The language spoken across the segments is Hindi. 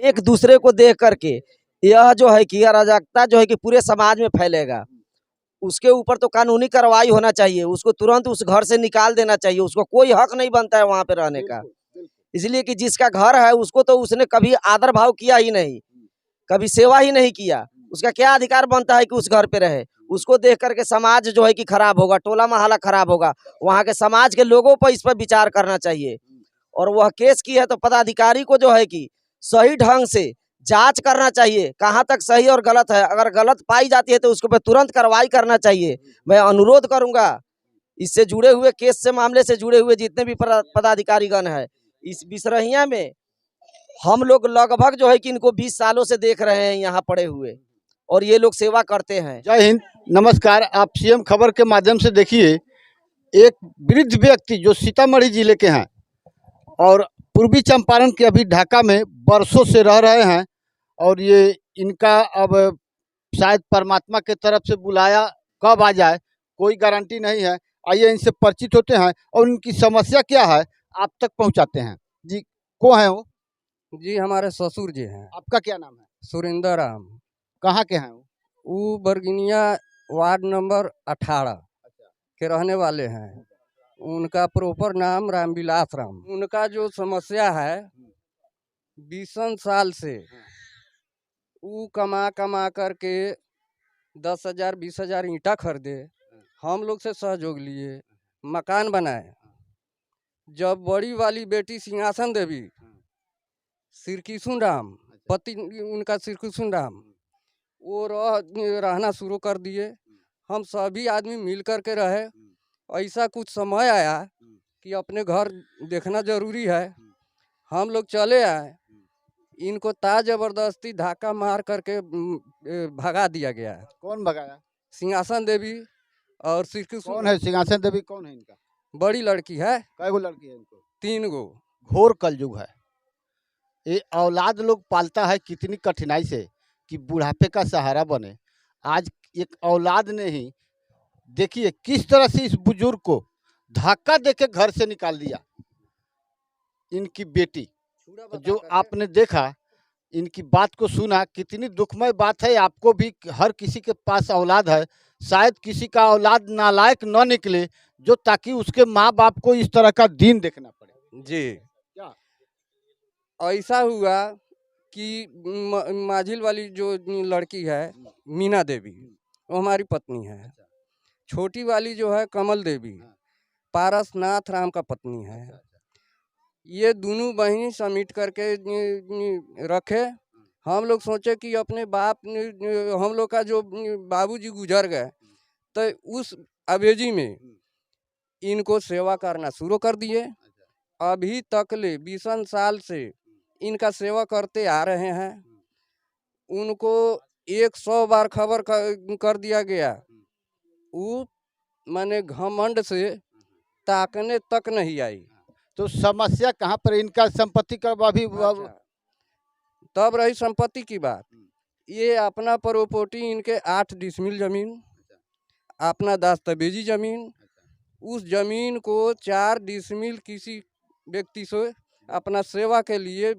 एक दूसरे को देख करके यह जो है कि अराजकता जो है कि पूरे समाज में फैलेगा। उसके ऊपर तो कानूनी कार्रवाई होना चाहिए, उसको तुरंत उस घर से निकाल देना चाहिए, उसको कोई हक नहीं बनता है वहाँ पे रहने का। इसलिए कि जिसका घर है उसको तो उसने कभी आदर भाव किया ही नहीं, कभी सेवा ही नहीं किया, उसका क्या अधिकार बनता है कि उस घर पे रहे। उसको देख करके समाज जो है कि खराब होगा, टोला मोहल्ला खराब होगा। वहाँ के समाज के लोगों पर इस पर विचार करना चाहिए। और वह केस की है तो पदाधिकारी को जो है कि सही ढंग से जांच करना चाहिए, कहाँ तक सही और गलत है। अगर गलत पाई जाती है तो उसके ऊपर तुरंत कार्रवाई करना चाहिए। मैं अनुरोध करूंगा इससे जुड़े हुए केस से, मामले से जुड़े हुए जितने भी पदाधिकारीगण है, इस बिसरहिया में हम लोग लगभग जो है कि इनको 20 सालों से देख रहे हैं यहाँ पड़े हुए, और ये लोग सेवा करते हैं। जय हिंद, नमस्कार। आप सीएम खबर के माध्यम से देखिए, एक वृद्ध व्यक्ति जो सीतामढ़ी जिले के हैं और पूर्वी चंपारण के अभी ढाका में बरसों से रह रहे हैं, और ये इनका अब शायद परमात्मा के तरफ से बुलाया कब आ जाए कोई गारंटी नहीं है। आइए इनसे परिचित होते हैं और इनकी समस्या क्या है आप तक पहुंचाते हैं। जी, को हैं वो? जी हमारे ससुर जी हैं। आपका क्या नाम है? सुरेंद्र राम। कहाँ के हैं वो? वो बरगिनिया वार्ड नंबर 18 के रहने वाले हैं। उनका प्रॉपर नाम रामविलास राम। उनका जो समस्या है 20 साल से वो कमा कमा करके 10,000 20,000 ईंटा खरीदे, हम लोग से सहयोग लिए, मकान बनाए। जब बड़ी वाली बेटी सिंहासन देवी सिरकिशुन राम, पति उनका सिरकिशुन राम, वो रहना शुरू कर दिए। हम सभी आदमी मिल कर के रहे। ऐसा कुछ समय आया कि अपने घर देखना जरूरी है, हम लोग चले आए। इनको जबरदस्ती धक्का मार करके भगा दिया गया। कौन भगाया? सिंहासन देवी और सिरकिशुन। कौन है सिंहासन देवी? कौन है इनका? बड़ी लड़की है। कै गो लड़की है इनको? 3 गो। घोर कलयुग है। ये औलाद लोग पालता है कितनी कठिनाई से कि बुढ़ापे का सहारा बने। आज एक औलाद ने ही देखिए किस तरह से इस बुजुर्ग को धक्का देके घर से निकाल दिया। इनकी बेटी जो आपने देखा, इनकी बात को सुना, कितनी दुखमय बात है। आपको भी, हर किसी के पास औलाद है, शायद किसी का औलाद नालायक न निकले जो ताकि उसके माँ बाप को इस तरह का दिन देखना पड़े। जी क्या ऐसा हुआ कि माझिल वाली जो लड़की है मीना देवी, वो हमारी पत्नी है। छोटी वाली जो है कमल देवी, पारसनाथ राम का पत्नी है। ये दोनों बहनी समिट करके रखे। हम लोग सोचे कि अपने बाप हम लोग का जो बाबूजी गुजर गए, तो उस अवेजी में इनको सेवा करना शुरू कर दिए। अभी तक ले 20 साल से इनका सेवा करते आ रहे हैं। उनको 100 बार खबर कर दिया गया, वो माने घमंड से ताकने तक नहीं आई। तो समस्या कहाँ पर? इनका संपत्ति का अभी अच्छा, तब रही संपत्ति की बात। ये अपना प्रॉपर्टी इनके 8 डिसमिल जमीन, अपना दस्तावेजी जमीन, उस जमीन को 4 डिसमिल किसी व्यक्ति से अपना सेवा के लिए,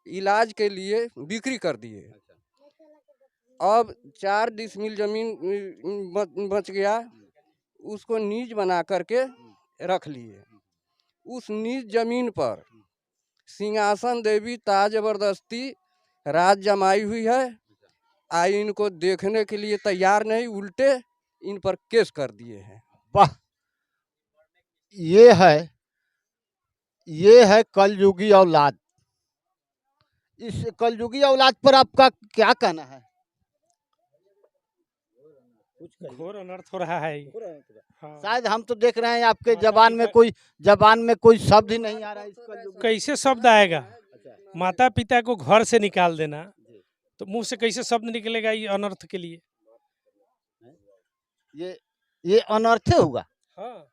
इलाज के लिए बिक्री कर दिए। अब 4 डिसमिल जमीन बच गया, उसको नीज बना करके रख लिए। उस नीज जमीन पर सिंहासन देवी जबरदस्ती राज जमाई हुई है। आई इनको देखने के लिए तैयार नहीं, उल्टे इन पर केस कर दिए हैं। वाह, ये है कलयुगी औलाद। इस कलयुगी औलाद पर आपका क्या कहना है? घोर अनर्थ हो रहा है। हाँ। शायद हम तो देख रहे हैं आपके जबान में कोई शब्द ही नहीं आ रहा है। इस कलयुगी कैसे शब्द आएगा? माता पिता को घर से निकाल देना, तो मुंह से कैसे शब्द निकलेगा ये अनर्थ के लिए? ये अनर्थ होगा। हाँ,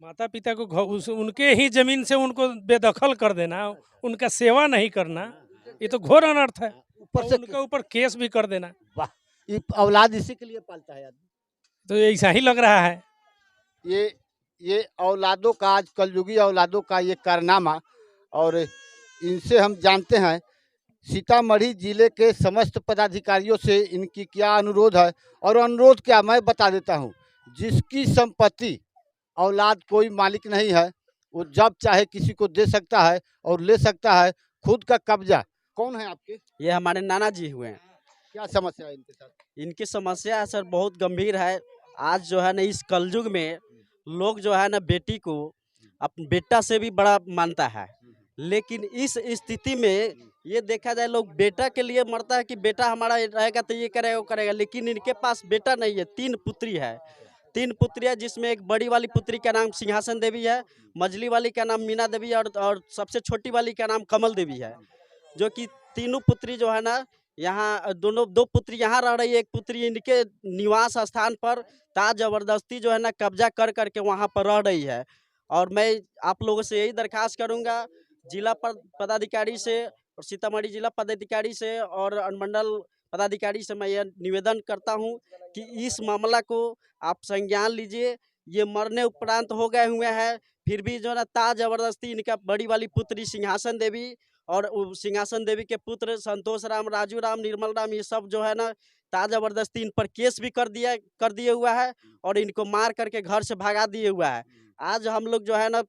माता पिता को उनके ही जमीन से उनको बेदखल कर देना, उनका सेवा नहीं करना, ये तो घोर अनर्थ है। ऊपर से उनके ऊपर केस भी कर देना। वाह, ये औलाद इसी के लिए पालता है आदमी। तो ऐसा ही लग रहा है। ये औलादों का, आज कलयुगी औलादों का ये कारनामा। और इनसे हम जानते हैं सीतामढ़ी जिले के समस्त पदाधिकारियों से इनकी क्या अनुरोध है, और अनुरोध क्या मैं बता देता हूँ। जिसकी संपत्ति औलाद कोई मालिक नहीं है, वो जब चाहे किसी को दे सकता है और ले सकता है। खुद का कब्जा। कौन है आपके? ये हमारे नाना जी हुए हैं। क्या समस्या है इनके साथ? इनकी समस्या सर बहुत गंभीर है। आज जो है ना इस कलयुग में लोग जो है ना बेटी को अपने बेटा से भी बड़ा मानता है, लेकिन इस स्थिति में ये देखा जाए लोग बेटा के लिए मरता है कि बेटा हमारा रहेगा तो ये करेगा वो करेगा, लेकिन इनके पास बेटा नहीं है। 3 पुत्री है, 3 पुत्रियाँ, जिसमें एक बड़ी वाली पुत्री का नाम सिंहासन देवी है, मझली वाली का नाम मीना देवी है और सबसे छोटी वाली का नाम कमल देवी है। जो कि तीनों पुत्री जो है ना यहाँ दोनों 2 पुत्री यहाँ रह रही है, एक पुत्री इनके निवास स्थान पर जबरदस्ती जो है ना कब्जा कर करके वहाँ पर रह रही है। और मैं आप लोगों से यही दरखास्त करूँगा जिला पदाधिकारी से और सीतामढ़ी जिला पदाधिकारी से और अनुमंडल पदाधिकारी से मैं यह निवेदन करता हूँ कि इस मामला को आप संज्ञान लीजिए। ये मरने उपरांत हो गए हुए हैं, फिर भी जो है ना जबरदस्ती इनका बड़ी वाली पुत्री सिंहासन देवी और सिंहासन देवी के पुत्र संतोष राम, राजू राम, निर्मल राम, ये सब जो है ना जबरदस्ती इन पर केस भी कर दिए हुआ है और इनको मार करके घर से भगा दिए हुआ है। आज हम लोग जो है ना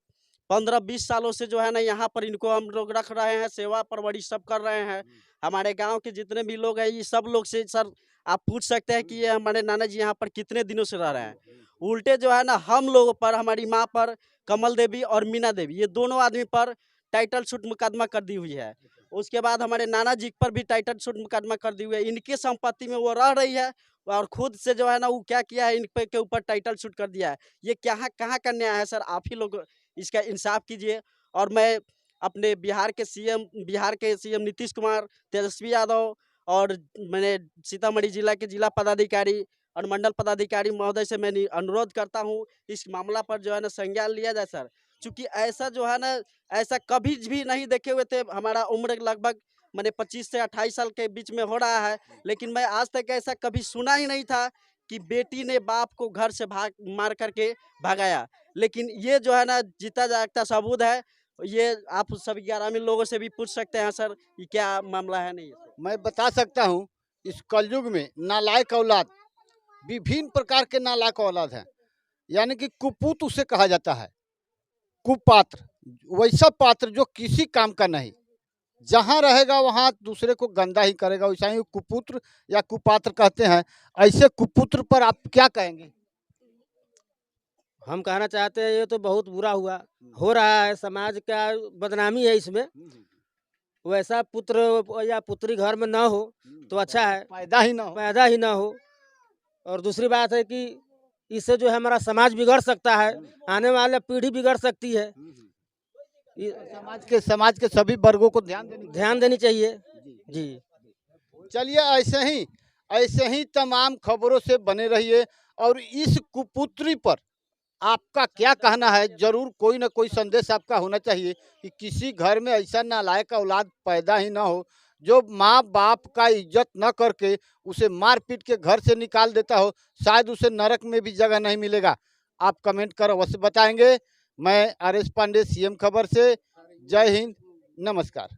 15-20 सालों से जो है ना यहाँ पर इनको हम लोग रख रहे हैं, सेवा परवरिश सब कर रहे हैं। हमारे गांव के जितने भी लोग हैं ये सब लोग से सर आप पूछ सकते हैं कि ये हमारे नाना जी यहाँ पर कितने दिनों से रह रहे हैं। उल्टे जो है ना हम लोगों पर, हमारी माँ पर, कमल देवी और मीना देवी, ये दोनों आदमी पर टाइटल शूट मुकदमा कर दी हुई है। उसके बाद हमारे नाना जी पर भी टाइटल शूट मुकदमा कर दी हुई है। इनके संपत्ति में वो रह रही है और खुद से जो है ना वो क्या किया है, इन पे के ऊपर टाइटल शूट कर दिया है। ये कहाँ का न्याय है सर? आप ही लोग इसका इंसाफ कीजिए। और मैं अपने बिहार के सीएम नीतीश कुमार, तेजस्वी यादव और मैंने सीतामढ़ी जिला के जिला पदाधिकारी और मंडल पदाधिकारी महोदय से मैं अनुरोध करता हूँ इस मामला पर जो है ना संज्ञान लिया जाए सर। चूँकि ऐसा जो है ना ऐसा कभी भी नहीं देखे हुए थे। हमारा उम्र लगभग मैंने 25 से 28 साल के बीच में हो रहा है, लेकिन मैं आज तक ऐसा कभी सुना ही नहीं था कि बेटी ने बाप को घर से मार करके भगाया। लेकिन ये जो है ना जीता जागता सबूत है। ये आप सभी 11 लोगों से भी पूछ सकते हैं सर ये क्या मामला है। नहीं मैं बता सकता हूँ, इस कलयुग में नालायक औलाद, विभिन्न प्रकार के नालायक औलाद हैं। यानी कि कुपूत उसे कहा जाता है, कुपात्र, वैसा पात्र जो किसी काम का नहीं, जहाँ रहेगा वहाँ दूसरे को गंदा ही करेगा, वैसा ही कुपुत्र या कुपात्र कहते हैं। ऐसे कुपुत्र पर आप क्या कहेंगे? हम कहना चाहते हैं ये तो बहुत बुरा हो रहा है, समाज का बदनामी है इसमें। वैसा पुत्र या पुत्री घर में ना हो तो अच्छा है, पैदा ही ना हो। और दूसरी बात है कि इससे जो है हमारा समाज बिगड़ सकता है, आने वाले पीढ़ी बिगड़ सकती है। समाज के सभी वर्गों को ध्यान देनी चाहिए जी। चलिए ऐसे ही तमाम खबरों से बने रहिए। और इस कुपुत्री पर आपका क्या कहना है? जरूर कोई ना कोई संदेश आपका होना चाहिए कि किसी घर में ऐसा नालायक औलाद पैदा ही ना हो जो माँ बाप का इज्जत न करके उसे मार पीट के घर से निकाल देता हो। शायद उसे नरक में भी जगह नहीं मिलेगा। आप कमेंट कर अवश्य बताएंगे। मैं आर एस पांडे, सीएम खबर से। जय हिंद, नमस्कार।